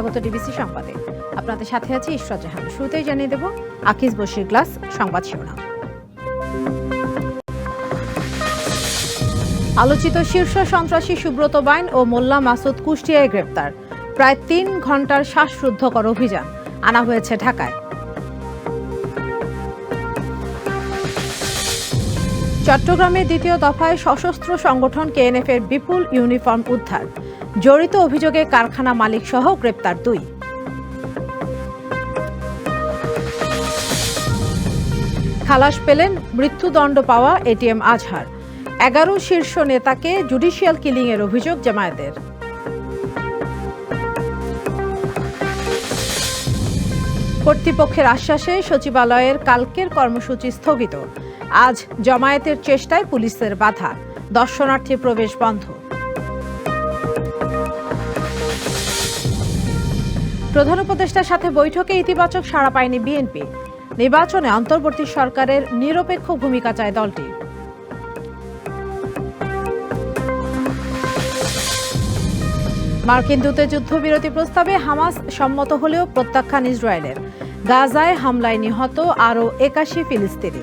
স্বাগত ডিবিসি সংবাদে। আপনাদের সাথে আছি ইশরাত জাহান। শুরুতেই জানিয়ে দেব আকিজ বশির গ্লাস সংবাদ শিরোনাম। আলোচিত শীর্ষ সন্ত্রাসী সুব্রত বাইন ও মোল্লা মাসুদ কুষ্টিয়ায় গ্রেপ্তার। প্রায় ৩ ঘন্টার শ্বাসরুদ্ধকর অভিযান, আনা হয়েছে ঢাকায়। চট্টগ্রামে দ্বিতীয় দফায় সশস্ত্র সংগঠন কেএনএফ-এর বিপুল ইউনিফর্ম উদ্ধার। জড়িত অভিযোগে কারখানা মালিক সহ গ্রেপ্তার ২। খালাস পেলেন মৃত্যুদণ্ড পাওয়া এটিএম আজহার। ১১ শীর্ষ নেতাকে জুডিশিয়াল কিলিংয়ের অভিযোগ জামায়াতের। কর্তৃপক্ষের আশ্বাসে সচিবালয়ের কালকের কর্মসূচি স্থগিত। আজ জামায়াতের চেষ্টায় পুলিশের বাধা, দর্শনার্থী প্রবেশ বন্ধ। প্রধান উপদেষ্টার সাথে বৈঠকে ইতিবাচক সাড়া পায়নি বিএনপি। নির্বাচনে অন্তর্বর্তী সরকারের নিরপেক্ষ ভূমিকা চায় দলটি। মার্কিন দূতের যুদ্ধবিরতি প্রস্তাবে হামাস সম্মত হলেও প্রত্যাখ্যান ইসরায়েলের। গাজায় হামলায় নিহত আরও ৮১ ফিলিস্তিনি।